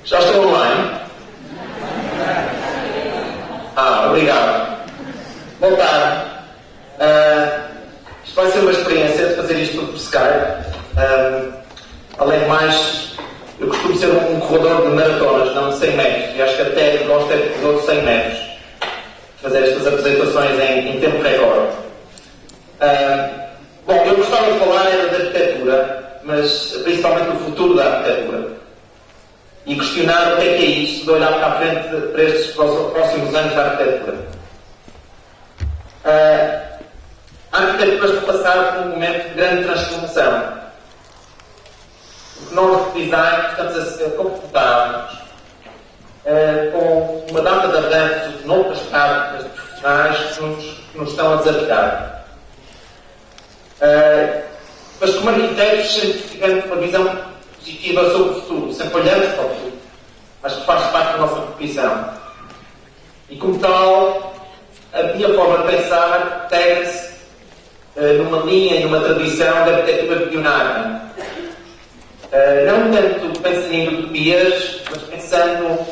Já estou online? Obrigado. Boa tarde. Isto vai ser uma experiência de fazer isto tudo por Skype. Além de mais, eu costumo ser um corredor de maratonas, não de 100 metros. E acho que até gosto de corredor de 100 metros. Fazer estas apresentações em tempo recorde. Bom, eu gostava de falar da arquitetura, mas principalmente do futuro da arquitetura. E questionar o que é isso, de olhar para a frente para estes próximos anos da arquitetura. A arquitetura está a passar por um momento de grande transformação. Porque nós, de design, estamos a ser confrontados com uma data de avanços noutras práticas profissionais que nos estão a desafiar. Mas como arquitetos, sempre tivemos uma visão positiva sobre o futuro, sempre olhamos para o futuro, mas que faz parte da nossa profissão. E como tal, a minha forma de pensar integra-se numa linha e numa tradição da arquitetura visionária. Não tanto pensando em utopias, mas pensando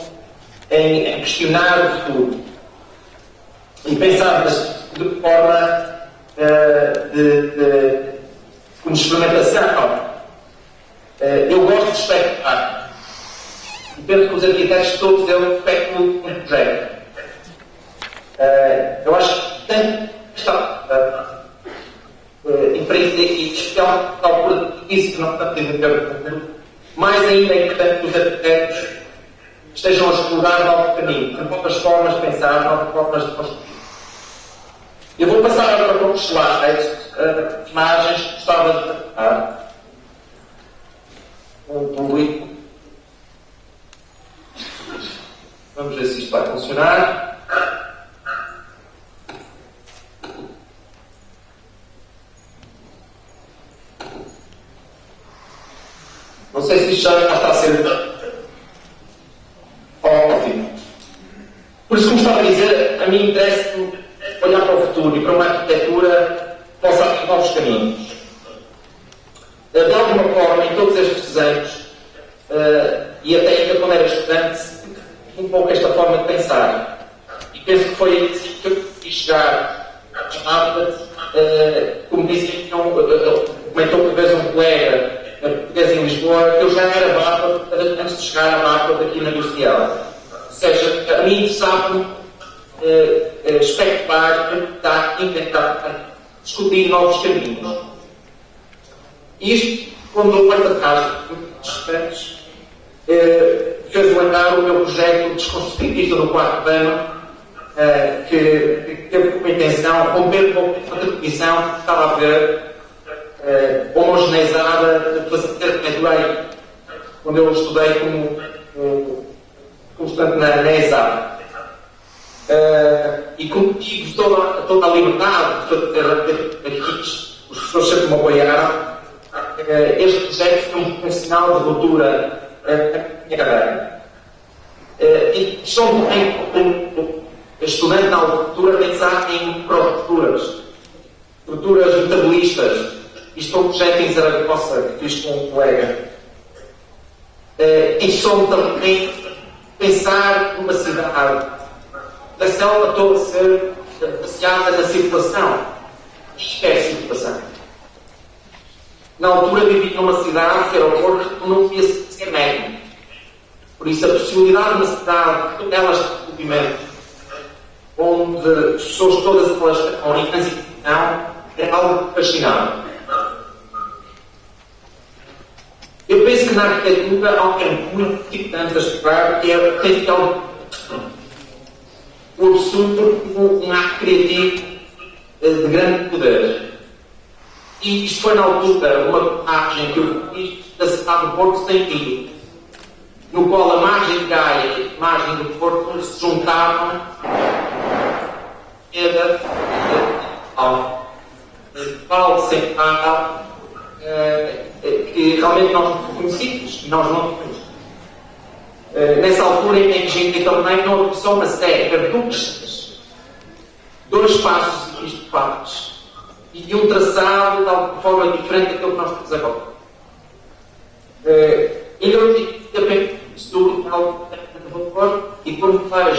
em questionar o futuro. E pensar de forma como experimentação. Eu gosto de especular. E penso que os arquitetos todos eles especulam um projeto. Eu acho que tanto está empreender aqui, especialmente à altura de crise que não está tendo a mais ainda é importante que os arquitetos estejam a explorar novos caminhos, novas formas de pensar, novas formas de construir. Eu vou passar agora para poucos slides, imagens que gostava de tratar. Um público. Vamos ver se isto vai funcionar. Não sei se isto já está a ser ótimo. Por isso, como estava a dizer, a mim interessa-me olhar para o futuro e para uma arquitetura que possa abrir novos caminhos. De alguma forma, em todos estes desenhos, e até ainda quando era estudante, um pouco esta forma de pensar. E penso que foi assim que eu consegui chegar a Harvard, como disse, comentou por vez um colega português em Lisboa, que eu já era Harvard antes de chegar a Harvard aqui na UCL. Ou seja, a mim interessava-me especular, inventar, descobrir novos caminhos. E isto, quando eu olho para trás, estudantes, fez lembrar o meu projeto desconstrutivista do quarto ano, que teve como intenção romper com a tradição que estava a ver homogeneizada de fazer arquitetura, quando eu estudei como estudante na ESAP. E como tive toda a liberdade de fazer arquitetos, os professores sempre me apoiaram. Este projeto foi um sinal de ruptura na minha carreira. E só como estudante na altura pensar em estruturas metabolistas. Isto foi um projeto em Zaragoza que fiz com um colega. E só também pensar numa cidade. A célula toda a ser baseada na circulação. Esquece a circulação. Na altura vivi numa cidade, que era o Porto, que não podia ser médio. Por isso a possibilidade de uma cidade, com elas de movimento, onde as pessoas todas elas estão em transição, é algo fascinante. Eu penso que na arquitetura há um termo muito importante a explorar, que é o potencial o absurdo como um ato criativo de grande poder. E isto foi na altura uma imagem que eu fiz da cidade do Porto sem rio, no qual a margem de Gaia e a margem do Porto se juntavam ao central que realmente nós não conhecíamos e nós não conhecemos. Nessa altura em que a gente também não só uma série, era dois espaços equipados e um traçado de alguma forma diferente daquilo que nós temos agora. Eu tive também estudo algo de valor e por mais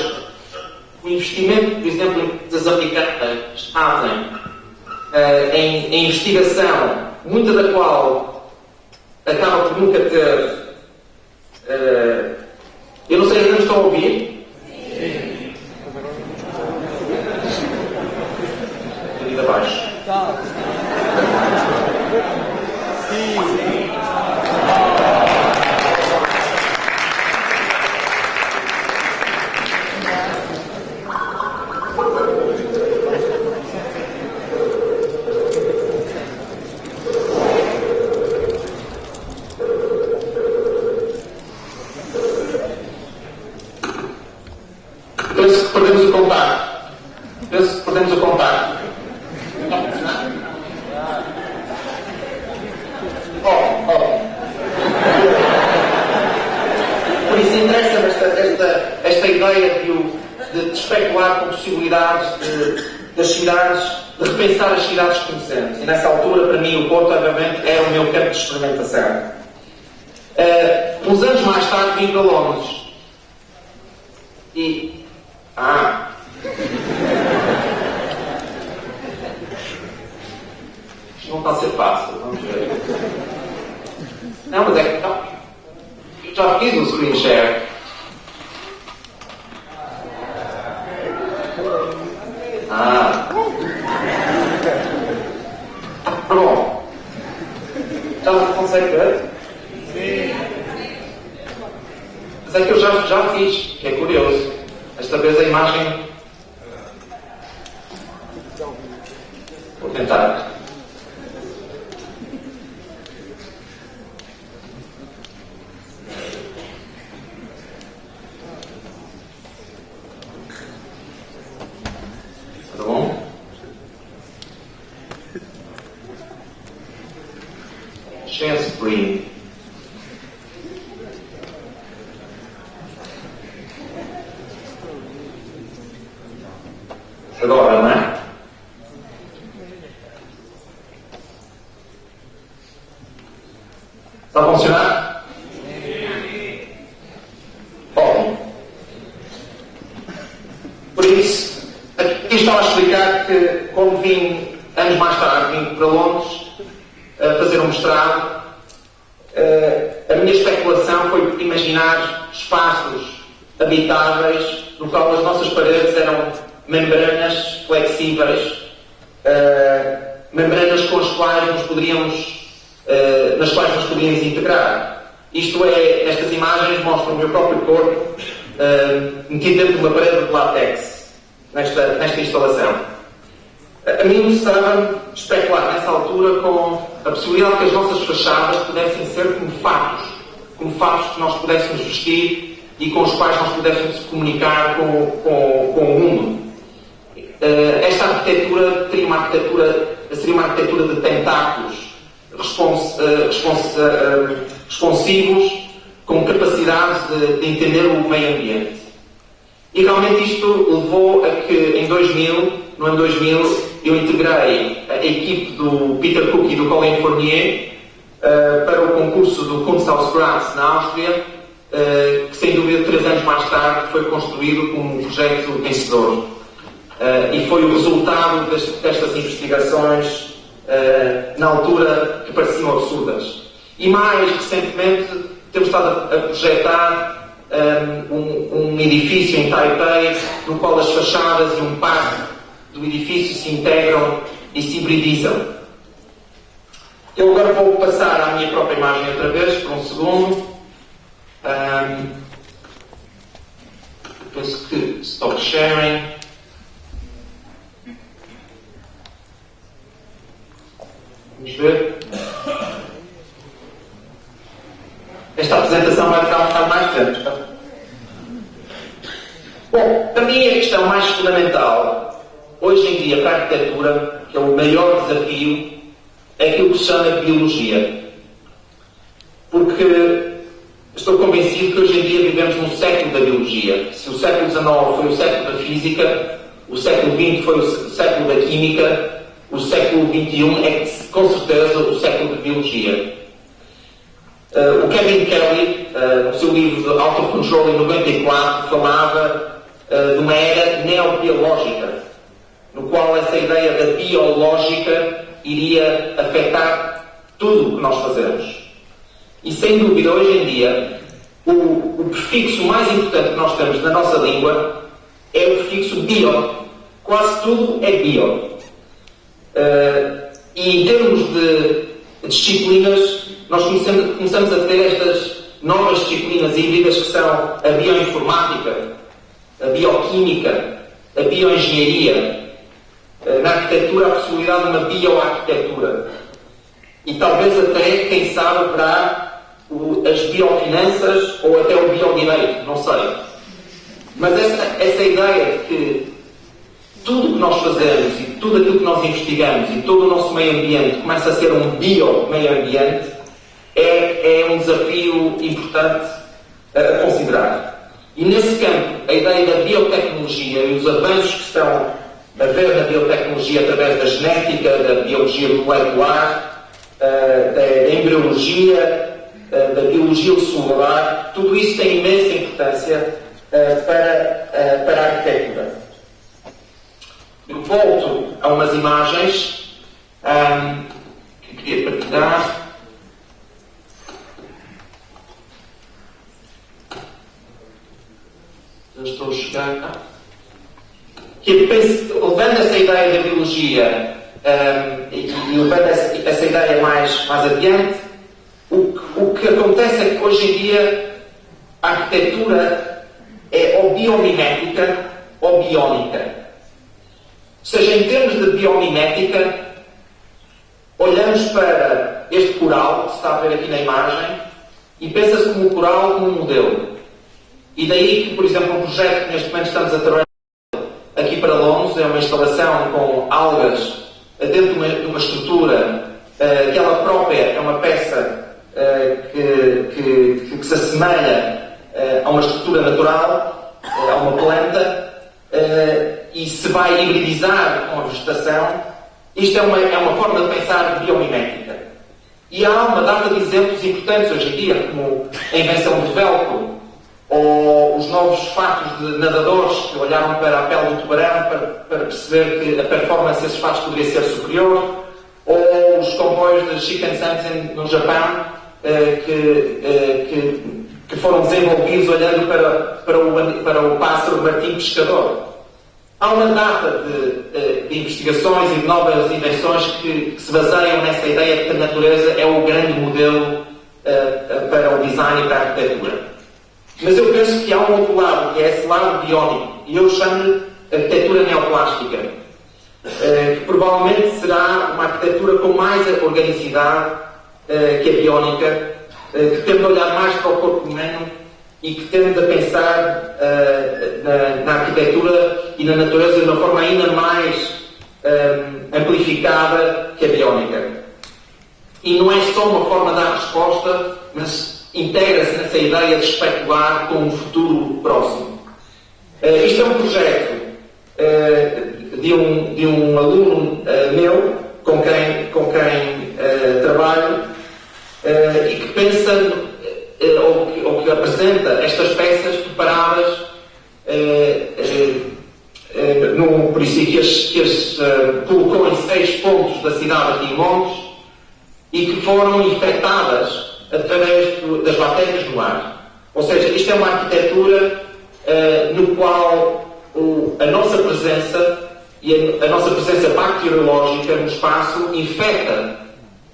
o investimento, por exemplo, em empresas americanas fazem em investigação, muita da qual acaba por nunca ter. Eu não sei, ainda estão a ouvir? Sim. Ali abaixo. Sim. Perdemos o contacto. Perdemos o contacto. Está a funcionar? Por isso interessa-me esta ideia de especular com possibilidades das cidades, de repensar as cidades que conhecemos. E nessa altura, para mim, o Porto, obviamente, era o meu campo de experimentação. Uns anos mais tarde, vim para Londres. Isto não está a ser fácil, vamos ver. Não, mas é que já fiz o screen share. Pronto. Já não consegue ver? Sim. Mas é que eu já fiz, que é curioso. Esta vez a imagem. Vou tentar. Tá bom? Share screen. Agora, não é? Está a funcionar? Ótimo. Por isso, aqui estava a explicar que, como vim anos mais tarde, vim para Londres a fazer um mestrado, a minha especulação foi imaginar espaços habitáveis no qual as nossas paredes eram membranas flexíveis, membranas com as quais nas quais nos poderíamos integrar. Isto é, estas imagens mostram o meu próprio corpo metido dentro de uma parede de látex, nesta instalação. A mim interessava especular nessa altura com a possibilidade que as nossas fachadas pudessem ser como fatos que nós pudéssemos vestir e com os quais nós pudéssemos comunicar com o mundo. Esta arquitetura seria uma arquitetura de tentáculos responsivos, com capacidade de entender o meio ambiente. E realmente isto levou a que no ano 2000, eu integrei a equipe do Peter Cook e do Colin Fournier para o concurso do Kunsthausgraz na Áustria, que sem dúvida 3 anos mais tarde foi construído como um projeto vencedor. E foi o resultado destas investigações na altura que pareciam absurdas. E mais recentemente temos estado a projetar um edifício em Taipei, no qual as fachadas e um parque do edifício se integram e se hibridizam. Eu agora vou passar à minha própria imagem outra vez, por um segundo. Penso que stop sharing. Vamos ver. Esta apresentação vai ficar um bocado mais tempo. Bom, para mim a questão mais fundamental hoje em dia para a arquitetura, que é o maior desafio, é aquilo que se chama de biologia. Porque estou convencido que hoje em dia vivemos num século da biologia. Se o século XIX foi o século da física, o século XX foi o século da química, o século XXI é com certeza o século da biologia. E realmente isto levou a que, em 2000, no ano 2000, eu integrei a equipe do Peter Cook e do Colin Fournier para o concurso do Kunsthausgraz na Áustria, que sem dúvida 3 anos mais tarde foi construído como um projeto vencedor. E foi o resultado destas investigações na altura que pareciam absurdas. O Kevin Kelly, no seu livro de Out of Control em 94, falava de uma era neobiológica, no qual essa ideia da biológica iria afetar tudo o que nós fazemos. E sem dúvida, hoje em dia, o prefixo mais importante que nós temos na nossa língua é o prefixo bio. Quase tudo é bio. E em termos de disciplinas, nós começamos a ter estas novas disciplinas híbridas que são a bioinformática, a bioquímica, a bioengenharia. Na arquitetura, a possibilidade de uma bioarquitetura. E talvez até, quem sabe, haverá as biofinanças ou até o biodireito, não sei. Mas essa ideia de que tudo o que nós fazemos e tudo aquilo que nós investigamos e todo o nosso meio ambiente começa a ser um bio-meio ambiente é um desafio importante a considerar. E nesse campo, a ideia da biotecnologia e os avanços que estão a ver na biotecnologia através da genética, da biologia molecular, da embriologia, da biologia celular, tudo isso tem imensa importância para a arquitetura. Eu volto a umas imagens que queria partilhar. Já estou a chegar. Levando essa ideia da biologia e levando essa ideia mais adiante, o que acontece é que hoje em dia a arquitetura é ou biomimética ou biónica. Ou seja, em termos de biomimética, olhamos para este coral que se está a ver aqui na imagem e pensa-se como o coral como um modelo. E daí que, por exemplo, um projeto que neste momento estamos a trabalhar aqui para Londres é uma instalação com algas dentro de uma estrutura que ela própria é uma peça que se assemelha a uma estrutura natural, a uma planta, e se vai hibridizar com a vegetação. Isto é uma forma de pensar biomimética. E há uma data de exemplos importantes hoje em dia, como a invenção do velcro, ou os novos fatos de nadadores que olharam para a pele do tubarão para perceber que a performance desses fatos poderia ser superior, ou os comboios de Shinkansen no Japão, que foram desenvolvidos olhando para o pássaro martim pescador. Há uma data de investigações e de novas invenções que se baseiam nessa ideia de que a natureza é o grande modelo para o design e para a arquitetura. Mas eu penso que há um outro lado, que é esse lado biónico, e eu chamo-lhe arquitetura neoplástica, que provavelmente será uma arquitetura com mais organicidade que a biónica, que tende a olhar mais para o corpo humano e que tende a pensar na arquitetura e na natureza de uma forma ainda mais amplificada que a biónica. E não é só uma forma de dar resposta, mas integra-se nessa ideia de especular com um futuro próximo. Isto é um projeto de um aluno meu, com quem trabalho, e que pensa, ou que apresenta estas peças preparadas, por isso que as colocou em 6 pontos da cidade aqui em Londres, e que foram infectadas através das bactérias no ar. Ou seja, isto é uma arquitetura no qual a nossa presença e a nossa presença bacteriológica no espaço infecta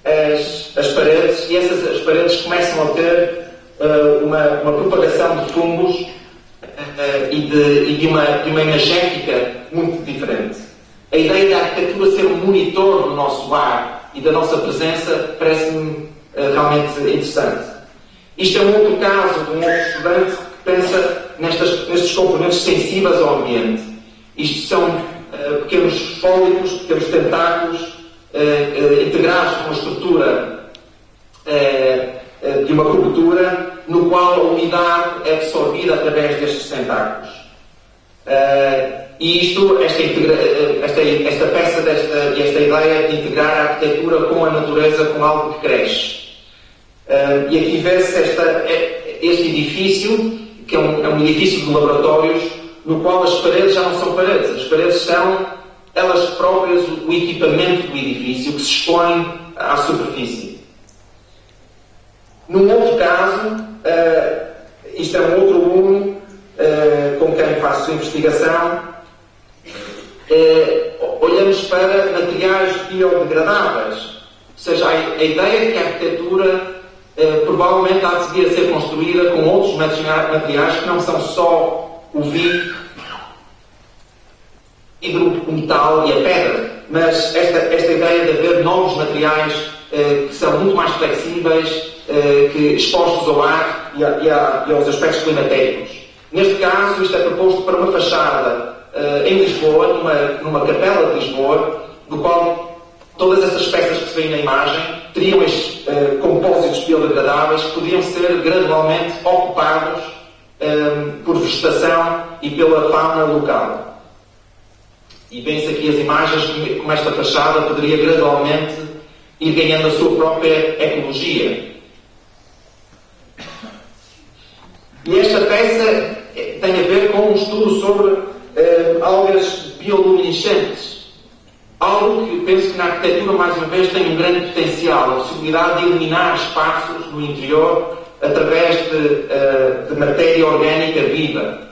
as paredes, e as paredes começam a ter uma propagação de fungos e de uma energética muito diferente. A ideia da arquitetura ser um monitor do nosso ar e da nossa presença parece-me realmente interessante. Isto é um outro caso de um outro estudante que pensa nestes componentes sensíveis ao ambiente. Isto são pequenos fólicos, pequenos tentáculos integrados com uma estrutura de uma cobertura no qual a umidade é absorvida através destes tentáculos. E esta peça, esta ideia de integrar a arquitetura com a natureza, com algo que cresce. E aqui vê-se este edifício, que é um edifício de laboratórios, no qual as paredes já não são paredes. As paredes são, elas próprias, o equipamento do edifício que se expõe à superfície. Num outro caso, isto é um outro aluno com quem faço investigação, olhamos para materiais biodegradáveis. Ou seja, a ideia de que a arquitetura provavelmente há de vir a ser construída com outros materiais que não são só o vidro, o metal e a pedra, mas esta ideia de haver novos materiais que são muito mais flexíveis, que expostos ao ar e aos aspectos climatéricos. Neste caso, isto é proposto para uma fachada em Lisboa, numa capela de Lisboa, do qual todas essas peças que se vêem na imagem teriam estes compósitos biodegradáveis que podiam ser gradualmente ocupados por vegetação e pela fauna local. E vêem-se aqui as imagens como esta fachada poderia gradualmente ir ganhando a sua própria ecologia. E esta peça tem a ver com um estudo sobre algas bioluminescentes. Algo que eu penso que na arquitetura, mais uma vez, tem um grande potencial, a possibilidade de iluminar espaços no interior através de matéria orgânica viva,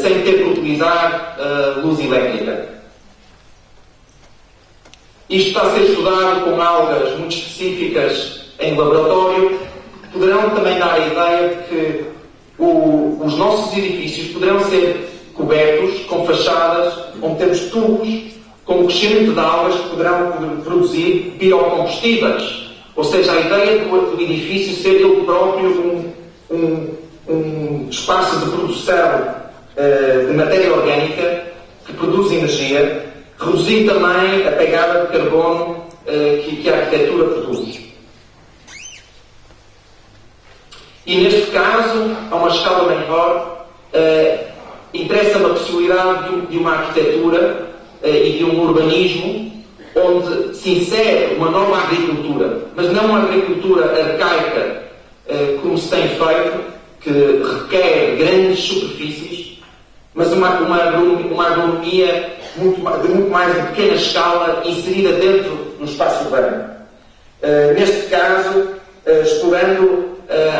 sem ter que utilizar luz elétrica. Isto está a ser estudado com algas muito específicas em laboratório, que poderão também dar a ideia de que os nossos edifícios poderão ser cobertos com fachadas onde temos tubos com o crescimento de algas que poderão produzir biocombustíveis. Ou seja, a ideia do edifício ser ele próprio um espaço de produção de matéria orgânica que produz energia, reduzir também a pegada de carbono que a arquitetura produz. E neste caso, a uma escala maior, interessa-me a possibilidade de uma arquitetura e de um urbanismo onde se insere uma nova agricultura, mas não uma agricultura arcaica como se tem feito, que requer grandes superfícies, mas uma agronomia de muito mais de pequena escala inserida dentro do espaço urbano. Neste caso, explorando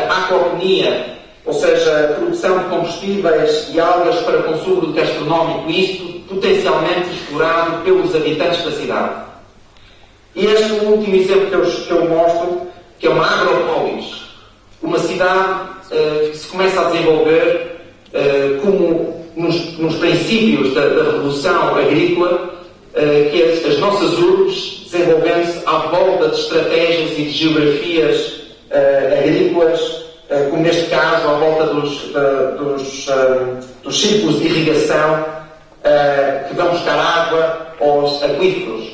a aquaponia, ou seja, a produção de combustíveis e algas para consumo gastronómico, e isto potencialmente explorado pelos habitantes da cidade. E este último exemplo que eu mostro, que é uma agropolis, uma cidade que se começa a desenvolver como nos princípios da Revolução Agrícola, que é as nossas urbes desenvolvendo-se à volta de estratégias e de geografias agrícolas, como neste caso, à volta dos círculos de irrigação que vão buscar água aos aquíferos.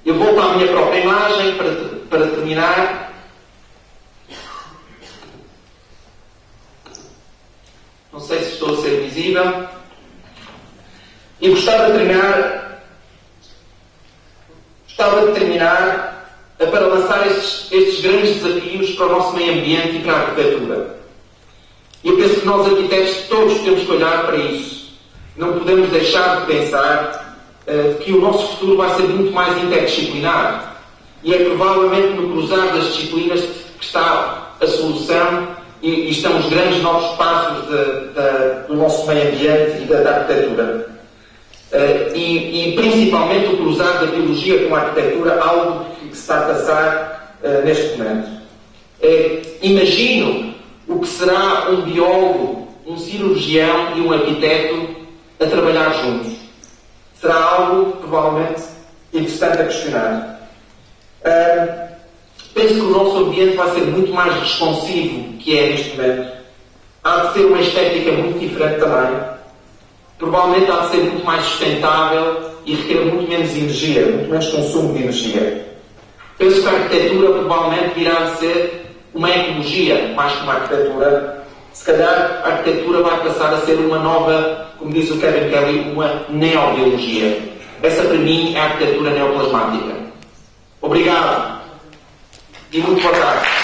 Eu volto à minha própria imagem para terminar. Não sei se estou a ser visível. E gostava de terminar para lançar estes grandes desafios para o nosso meio ambiente e para a arquitetura. E eu penso que nós, arquitetos, todos temos que olhar para isso. Não podemos deixar de pensar que o nosso futuro vai ser muito mais interdisciplinar. E é provavelmente no cruzar das disciplinas que está a solução e estão os grandes novos passos do nosso meio ambiente e da arquitetura. E principalmente o cruzar da biologia com a arquitetura, algo que se está a passar neste momento. Imagino o que será um biólogo, um cirurgião e um arquiteto a trabalhar juntos. Será algo, provavelmente, interessante a questionar. Penso que o nosso ambiente vai ser muito mais responsivo que é neste momento. Há de ter uma estética muito diferente também. Provavelmente há de ser muito mais sustentável e requer muito menos energia, muito menos consumo de energia. Penso que a arquitetura provavelmente virá a ser uma ecologia, mais que uma arquitetura. Se calhar a arquitetura vai passar a ser uma nova, como diz o Kevin Kelly, uma neobiologia. Essa para mim é a arquitetura neoplasmática. Obrigado. e muito boa tarde.